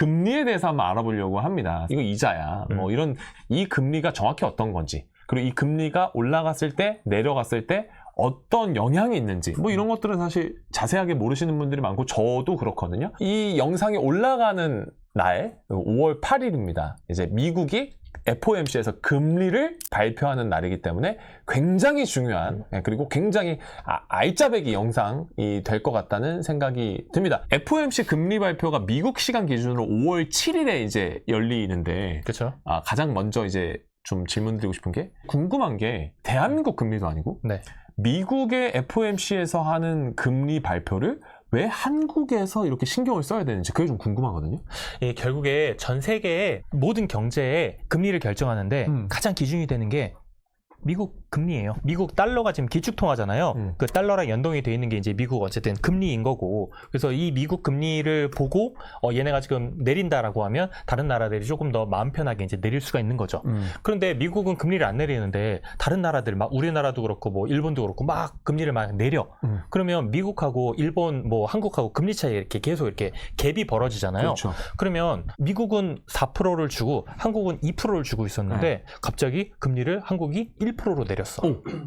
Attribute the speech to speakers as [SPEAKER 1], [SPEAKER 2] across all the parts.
[SPEAKER 1] 금리에 대해서 한번 알아보려고 합니다. 이거 이자야. 뭐 이런 이 금리가 정확히 어떤 건지, 그리고 이 금리가 올라갔을 때, 내려갔을 때 어떤 영향이 있는지, 뭐 이런 것들은 사실 자세하게 모르시는 분들이 많고 저도 그렇거든요. 이 영상이 올라가는 날 5월 8일입니다. 이제 미국이 FOMC에서 금리를 발표하는 날이기 때문에 굉장히 중요한, 그리고 굉장히 알짜배기 영상이 될 것 같다는 생각이 듭니다. FOMC 금리 발표가 미국 시간 기준으로 5월 7일에 이제 열리는데,
[SPEAKER 2] 그렇죠.
[SPEAKER 1] 가장 먼저 이제 좀 질문 드리고 싶은 게, 궁금한 게 대한민국 금리도 아니고
[SPEAKER 2] 네.
[SPEAKER 1] 미국의 FOMC에서 하는 금리 발표를 왜 한국에서 이렇게 신경을 써야 되는지, 그게 좀 궁금하거든요.
[SPEAKER 2] 예, 결국에 전 세계의 모든 경제의 금리를 결정하는데 가장 기준이 되는 게 미국 금리예요. 미국 달러가 지금 기축통화잖아요. 그 달러랑 연동이 돼 있는 게 이제 미국 어쨌든 금리인 거고, 그래서 이 미국 금리를 보고 얘네가 지금 내린다라고 하면 다른 나라들이 조금 더 마음 편하게 이제 내릴 수가 있는 거죠. 그런데 미국은 금리를 안 내리는데 다른 나라들 막 우리나라도 그렇고 뭐 일본도 그렇고 막 금리를 막 내려. 그러면 미국하고 일본 뭐 한국하고 금리 차이 이렇게 계속 이렇게 갭이 벌어지잖아요.
[SPEAKER 1] 그렇죠.
[SPEAKER 2] 그러면 미국은 4%를 주고 한국은 2%를 주고 있었는데 갑자기 금리를 한국이 1%로 내렸어.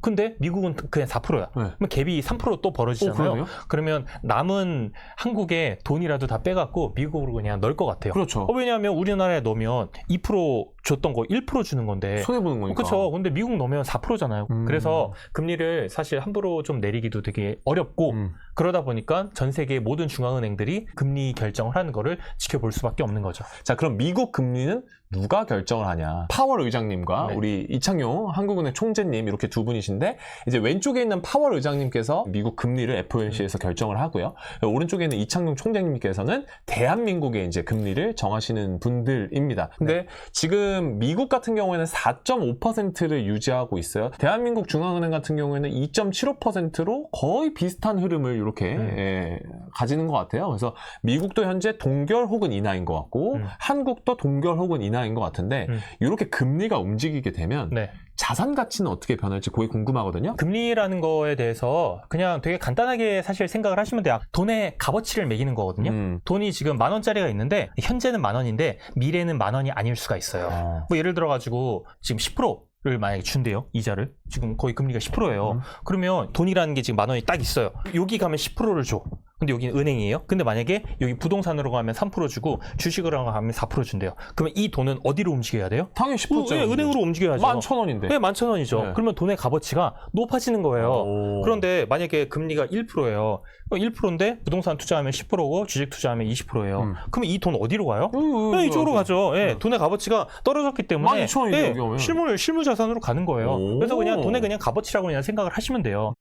[SPEAKER 2] 근데 미국은 그냥 4%야. 그러면 갭이 3% 또 벌어지잖아요. 그러면 남은 한국에 돈이라도 다 빼갖고 미국으로 그냥 넣을 것 같아요.
[SPEAKER 1] 그렇죠.
[SPEAKER 2] 왜냐하면 우리나라에 넣으면 2% 줬던 거 1% 주는 건데
[SPEAKER 1] 손해보는 거니까.
[SPEAKER 2] 그렇죠. 근데 미국 넣으면 4%잖아요. 그래서 금리를 사실 함부로 좀 내리기도 되게 어렵고 그러다 보니까 전 세계의 모든 중앙은행들이 금리 결정을 하는 거를 지켜볼 수밖에 없는 거죠.
[SPEAKER 1] 자, 그럼 미국 금리는 누가 결정을 하냐? 파월 의장님과
[SPEAKER 2] 네.
[SPEAKER 1] 우리 이창용 한국은행 총재님 이렇게 두 분이신데, 이제 왼쪽에 있는 파월 의장님께서 미국 금리를 FOMC에서 결정을 하고요. 오른쪽에 있는 이창용 총재님께서는 대한민국의 이제 금리를 정하시는 분들입니다. 근데 지금 미국 같은 경우에는 4.5%를 유지하고 있어요. 대한민국 중앙은행 같은 경우에는 2.75%로 거의 비슷한 흐름을 이렇게 가지는 것 같아요. 그래서 미국도 현재 동결 혹은 인하인 것 같고 한국도 동결 혹은 인하인 것 같은데, 이렇게 금리가 움직이게 되면 자산 가치는 어떻게 변할지 그게 궁금하거든요.
[SPEAKER 2] 금리라는 거에 대해서 그냥 되게 간단하게 사실 생각을 하시면 돼요. 돈의 값어치를 매기는 거거든요. 돈이 지금 10,000원짜리가 있는데 현재는 10,000원인데 미래는 10,000원이 아닐 수가 있어요. 뭐 예를 들어가지고 지금 10%를 만약에 준대요. 이자를. 지금 거의 금리가 10%예요. 그러면 돈이라는 게 지금 10,000원이 딱 있어요. 여기 가면 10%를 줘. 근데 여기는 은행이에요. 근데 만약에 여기 부동산으로 가면 3% 주고 주식으로 가면 4% 준대요. 그러면 이 돈은 어디로 움직여야 돼요?
[SPEAKER 1] 당연히 10%죠.
[SPEAKER 2] 은행으로 움직여야죠.
[SPEAKER 1] 11,000원인데.
[SPEAKER 2] 네, 11,000원이죠. 그러면 돈의 값어치가 높아지는 거예요. 그런데 만약에 금리가 1%예요. 1%인데 부동산 투자하면 10%고 주식 투자하면 20%예요. 그러면 이 돈 어디로 가요? 이쪽으로 가죠. 돈의 값어치가 떨어졌기 때문에
[SPEAKER 1] 12,000원인데
[SPEAKER 2] 실물 자산으로 가는 거예요. 그래서 그냥 돈의 그냥 값어치라고 그냥 생각을 하시면 돼요.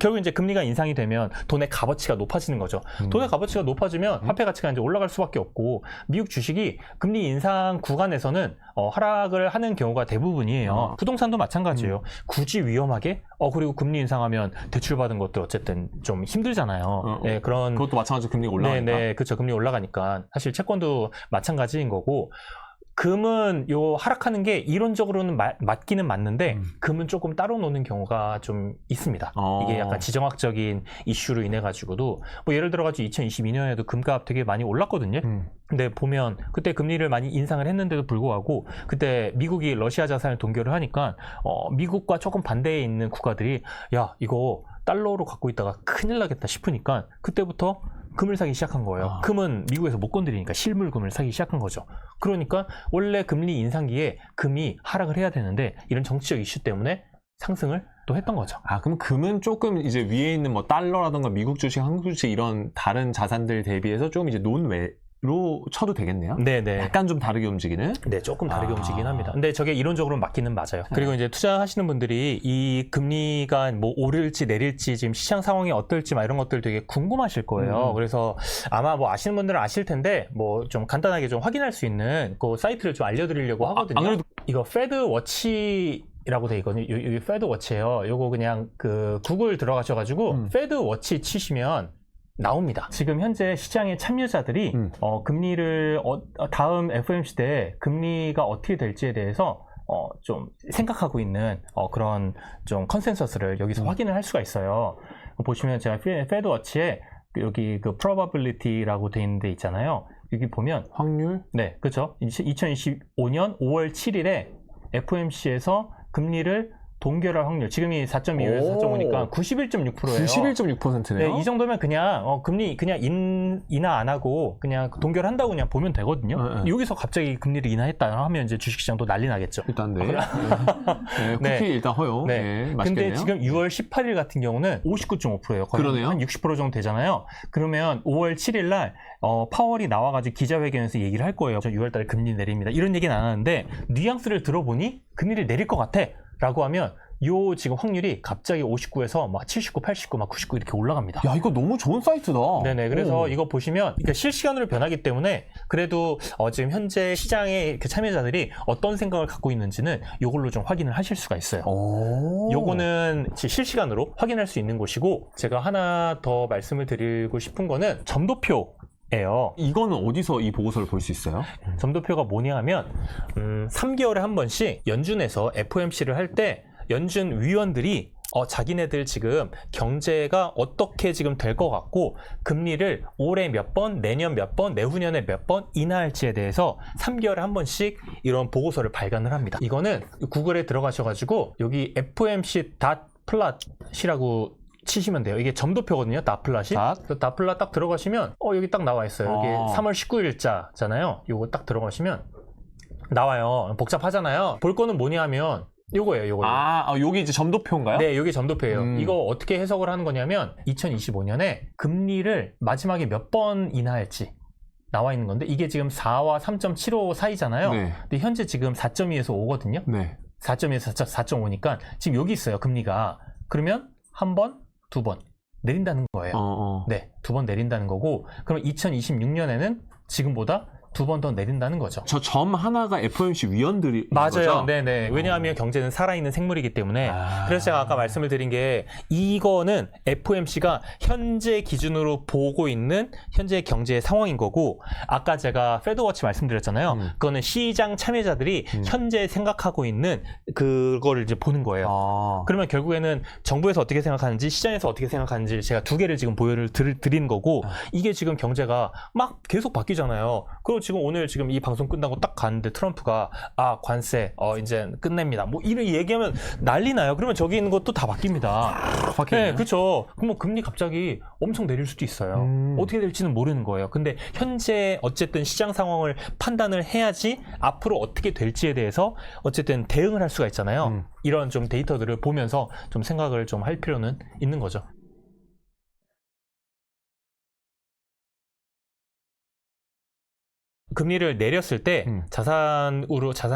[SPEAKER 2] 결국 이제 금리가 인상이 되면 돈의 값어치가 높아지는 거죠. 돈의 값어치가 높아지면 화폐 가치가 이제 올라갈 수밖에 없고, 미국 주식이 금리 인상 구간에서는 하락을 하는 경우가 대부분이에요. 부동산도 마찬가지예요. 굳이 위험하게 그리고 금리 인상하면 대출 받은 것도 어쨌든 좀 힘들잖아요. 그런
[SPEAKER 1] 그것도 마찬가지로 금리가 올라가니까.
[SPEAKER 2] 네, 그렇죠. 금리 올라가니까 사실 채권도 마찬가지인 거고. 금은 하락하는 게 이론적으로는 맞기는 맞는데 금은 조금 따로 노는 경우가 좀 있습니다. 이게 약간 지정학적인 이슈로 인해 가지고도 뭐 예를 들어 가지고 2022년에도 금값 되게 많이 올랐거든요. 근데 보면 그때 금리를 많이 인상을 했는데도 불구하고 그때 미국이 러시아 자산을 동결을 하니까 미국과 조금 반대에 있는 국가들이 야, 이거 달러로 갖고 있다가 큰일 나겠다 싶으니까 그때부터 금을 사기 시작한 거예요. 금은 미국에서 못 건드리니까 실물금을 사기 시작한 거죠. 그러니까 원래 금리 인상기에 금이 하락을 해야 되는데 이런 정치적 이슈 때문에 상승을 또 했던 거죠.
[SPEAKER 1] 그럼 금은 조금 이제 위에 있는 뭐 달러라든가 미국 주식, 한국 주식 이런 다른 자산들 대비해서 좀 이제 논외로 쳐도 되겠네요.
[SPEAKER 2] 네네.
[SPEAKER 1] 약간 좀 다르게 움직이는?
[SPEAKER 2] 네, 조금 다르게 움직이긴 합니다. 근데 저게 이론적으로 맞기는 맞아요. 그리고 이제 투자하시는 분들이 이 금리가 뭐 오를지 내릴지 지금 시장 상황이 어떨지 막 이런 것들 되게 궁금하실 거예요. 그래서 아마 뭐 아시는 분들은 아실 텐데 뭐 좀 간단하게 좀 확인할 수 있는 그 사이트를 좀 알려드리려고 하거든요.
[SPEAKER 1] 안 그래도
[SPEAKER 2] 이거 페드 워치 라고 돼 있거든요. 여기 페드 워치예요. 요거 그냥 그 구글 들어가셔가지고 페드 워치 치시면 나옵니다. 지금 현재 시장의 참여자들이 금리를 다음 FOMC 때 금리가 어떻게 될지에 대해서 좀 생각하고 있는 그런 좀 컨센서스를 여기서 확인을 할 수가 있어요. 보시면 제가 페드 워치에 여기 그 probability라고 돼 있는 데 있잖아요. 여기 보면
[SPEAKER 1] 확률?
[SPEAKER 2] 네, 그렇죠. 2025년 5월 7일에 FOMC에서 금리를 동결할 확률, 지금이 4.2에서 4.5니까 91.6%예요.
[SPEAKER 1] 91.6%네요.
[SPEAKER 2] 네, 이 정도면 그냥 금리 그냥 인하 안 하고 그냥 동결한다고 그냥 보면 되거든요.
[SPEAKER 1] 네.
[SPEAKER 2] 여기서 갑자기 금리를 인하했다 하면 이제 주식시장도 난리 나겠죠.
[SPEAKER 1] 일단 네. 쿠키
[SPEAKER 2] 네.
[SPEAKER 1] 일단 허용.
[SPEAKER 2] 네.
[SPEAKER 1] 네, 맛있겠네요.
[SPEAKER 2] 근데 지금 6월 18일 같은 경우는 59.5%예요. 거의
[SPEAKER 1] 그러네요.
[SPEAKER 2] 한 60% 정도 되잖아요. 그러면 5월 7일 날 파월이 나와가지고 기자회견에서 얘기를 할 거예요. 저 6월 달에 금리 내립니다. 이런 얘기는 안 하는데 뉘앙스를 들어보니 금리를 내릴 것 같아. 라고 하면 요 지금 확률이 갑자기 59에서 막 79, 89, 막 99 이렇게 올라갑니다.
[SPEAKER 1] 야, 이거 너무 좋은 사이트다.
[SPEAKER 2] 네네. 그래서
[SPEAKER 1] 오.
[SPEAKER 2] 이거 보시면 그러니까 실시간으로 변하기 때문에 그래도 지금 현재 시장의 그 참여자들이 어떤 생각을 갖고 있는지는 이걸로 좀 확인을 하실 수가 있어요.
[SPEAKER 1] 오.
[SPEAKER 2] 요거는 실시간으로 확인할 수 있는 곳이고 제가 하나 더 말씀을 드리고 싶은 거는 점도표예요.
[SPEAKER 1] 이거는 어디서 이 보고서를 볼 수 있어요?
[SPEAKER 2] 점도표가 뭐냐 하면 3개월에 한 번씩 연준에서 FOMC를 할 때 연준 위원들이 자기네들 지금 경제가 어떻게 지금 될 것 같고 금리를 올해 몇 번, 내년 몇 번, 내후년에 몇 번 인하할지에 대해서 3개월에 한 번씩 이런 보고서를 발간을 합니다. 이거는 구글에 들어가셔가지고 여기 FOMC.plot이라고 치시면 돼요. 이게 점도표거든요. 다플랏이. 다플랏 딱 들어가시면 여기 딱 나와 있어요. 여기 3월 19일자잖아요. 요거 딱 들어가시면 나와요. 복잡하잖아요. 볼 거는 뭐냐 하면 요거예요. 요거.
[SPEAKER 1] 여기 이제 점도표인가요?
[SPEAKER 2] 네, 여기 점도표예요. 이거 어떻게 해석을 하는 거냐면 2025년에 금리를 마지막에 몇 번 인하할지 나와 있는 건데 이게 지금 4와 3.75 사이잖아요.
[SPEAKER 1] 네.
[SPEAKER 2] 근데 현재 지금 4.2에서 5거든요.
[SPEAKER 1] 네.
[SPEAKER 2] 4.2에서 4.5니까 지금 여기 있어요. 금리가. 그러면 한 번, 두 번 내린다는 거예요. 네, 2번 내린다는 거고 그럼 2026년에는 지금보다 2번 더 내린다는 거죠.
[SPEAKER 1] 저 점 하나가 FOMC 위원들이
[SPEAKER 2] 맞아요.
[SPEAKER 1] 거죠?
[SPEAKER 2] 네네. 왜냐하면 경제는 살아있는 생물이기 때문에 그래서 제가 아까 말씀을 드린 게 이거는 FOMC가 현재 기준으로 보고 있는 현재 경제의 상황인 거고 아까 제가 페드워치 말씀드렸잖아요. 그거는 시장 참여자들이 현재 생각하고 있는 그거를 이제 보는 거예요. 그러면 결국에는 정부에서 어떻게 생각하는지 시장에서 어떻게 생각하는지 제가 두 개를 지금 보여를 드리는 거고 이게 지금 경제가 막 계속 바뀌잖아요. 그리고 지금 오늘 지금 이 방송 끝나고 딱 갔는데 트럼프가 관세 이제 끝냅니다. 뭐 이런 얘기하면 난리 나요. 그러면 저기 있는 것도 다 바뀝니다. 네, 그렇죠. 그럼 뭐 금리 갑자기 엄청 내릴 수도 있어요. 어떻게 될지는 모르는 거예요. 근데 현재 어쨌든 시장 상황을 판단을 해야지 앞으로 어떻게 될지에 대해서 어쨌든 대응을 할 수가 있잖아요. 이런 좀 데이터들을 보면서 좀 생각을 좀 할 필요는 있는 거죠. 금리를 내렸을 때 자산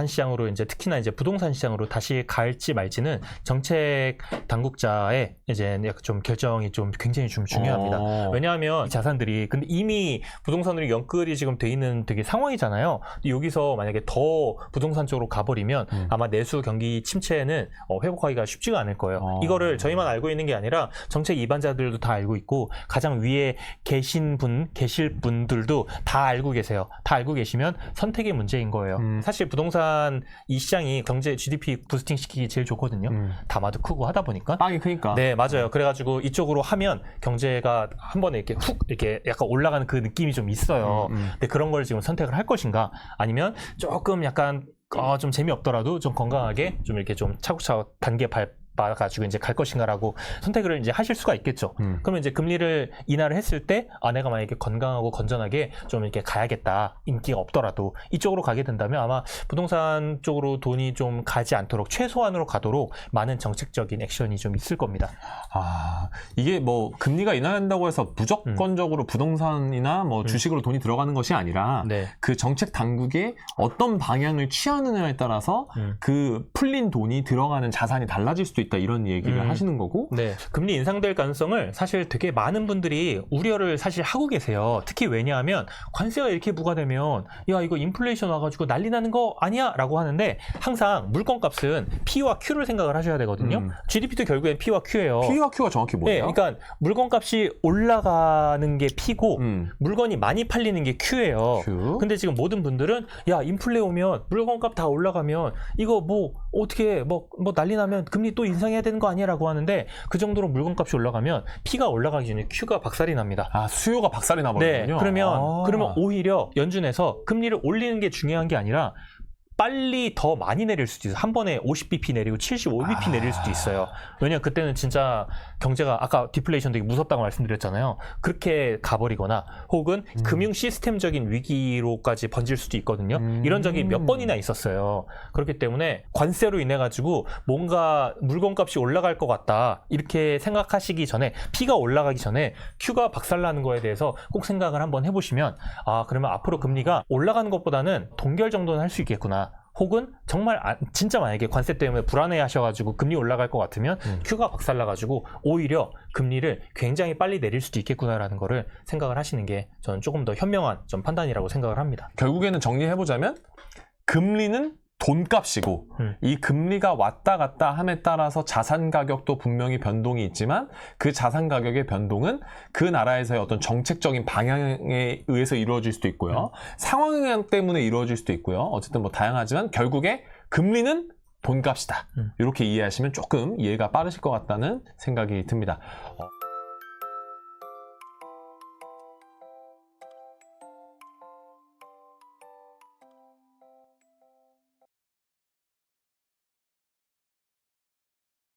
[SPEAKER 2] 시장으로 이제 특히나 이제 부동산 시장으로 다시 갈지 말지는 정책 당국자의 이제 좀 결정이 좀 굉장히 좀 중요합니다. 왜냐하면 자산들이 근데 이미 부동산으로 연끌이 지금 돼 있는 되게 상황이잖아요. 여기서 만약에 더 부동산 쪽으로 가버리면 아마 내수 경기 침체는 회복하기가 쉽지가 않을 거예요. 이거를 저희만 알고 있는 게 아니라 정책 이반자들도 다 알고 있고 가장 위에 계실 분들도 다 알고 계세요. 다 알고 계시면 선택의 문제인 거예요. 사실 부동산 이 시장이 경제 GDP 부스팅 시키기 제일 좋거든요. 담아도 크고 하다 보니까.
[SPEAKER 1] 빵이 크니까.
[SPEAKER 2] 네, 맞아요. 그래가지고 이쪽으로 하면 경제가 한 번에 이렇게 훅 이렇게 약간 올라가는 그 느낌이 좀 있어요. 근데 그런 걸 지금 선택을 할 것인가? 아니면 조금 약간 좀 재미없더라도 좀 건강하게 좀 이렇게 좀 차곡차곡 단계 가지고 이제 갈 것인가라고 선택을 이제 하실 수가 있겠죠. 그러면 이제 금리를 인하를 했을 때 내가 만약에 건강하고 건전하게 좀 이렇게 가야겠다. 인기가 없더라도 이쪽으로 가게 된다면 아마 부동산 쪽으로 돈이 좀 가지 않도록 최소한으로 가도록 많은 정책적인 액션이 좀 있을 겁니다.
[SPEAKER 1] 이게 뭐 금리가 인하한다고 해서 무조건적으로 부동산이나 뭐 주식으로 돈이 들어가는 것이 아니라 그 정책 당국이 어떤 방향을 취하느냐에 따라서 그 풀린 돈이 들어가는 자산이 달라질 수도 있다 이런 얘기를 하시는 거고.
[SPEAKER 2] 네, 금리 인상될 가능성을 사실 되게 많은 분들이 우려를 사실 하고 계세요. 특히 왜냐하면 관세가 이렇게 부과되면 야 이거 인플레이션 와가지고 난리 나는 거 아니야? 라고 하는데 항상 물건값은 P와 Q를 생각을 하셔야 되거든요. GDP도 결국엔 P와 Q예요.
[SPEAKER 1] P와 Q가 정확히 뭐예요?
[SPEAKER 2] 네, 그러니까 물건값이 올라가는 게 P고 물건이 많이 팔리는 게 Q예요. 근데 지금 모든 분들은 야 인플레 오면 물건값 다 올라가면 이거 뭐 어떻게 뭐 난리 나면 금리 또 인상해야 되는 거 아니야라고 하는데 그 정도로 물건값이 올라가면 P가 올라가기 전에 Q가 박살이 납니다.
[SPEAKER 1] 아, 수요가 박살이 나버리군요.
[SPEAKER 2] 네, 그러면 오히려 연준에서 금리를 올리는 게 중요한 게 아니라 빨리 더 많이 내릴 수도 있어요. 한 번에 50bp 내리고 75bp 내릴 수도 있어요. 왜냐면 그때는 진짜 경제가 아까 디플레이션 되게 무섭다고 말씀드렸잖아요. 그렇게 가버리거나 혹은 금융 시스템적인 위기로까지 번질 수도 있거든요. 이런 적이 몇 번이나 있었어요. 그렇기 때문에 관세로 인해 가지고 뭔가 물건값이 올라갈 것 같다 이렇게 생각하시기 전에 P가 올라가기 전에 Q가 박살나는 거에 대해서 꼭 생각을 한번 해보시면 아 그러면 앞으로 금리가 올라가는 것보다는 동결 정도는 할 수 있겠구나. 혹은 정말 진짜 만약에 관세 때문에 불안해 하셔가지고 금리 올라갈 것 같으면 Q가 박살나가지고 오히려 금리를 굉장히 빨리 내릴 수도 있겠구나라는 거를 생각을 하시는 게 저는 조금 더 현명한 좀 판단이라고 생각을 합니다.
[SPEAKER 1] 결국에는 정리해보자면 금리는 돈값이고 이 금리가 왔다 갔다 함에 따라서 자산 가격도 분명히 변동이 있지만 그 자산 가격의 변동은 그 나라에서의 어떤 정책적인 방향에 의해서 이루어질 수도 있고요. 상황 영향 때문에 이루어질 수도 있고요. 어쨌든 뭐 다양하지만 결국에 금리는 돈값이다. 이렇게 이해하시면 조금 이해가 빠르실 것 같다는 생각이 듭니다.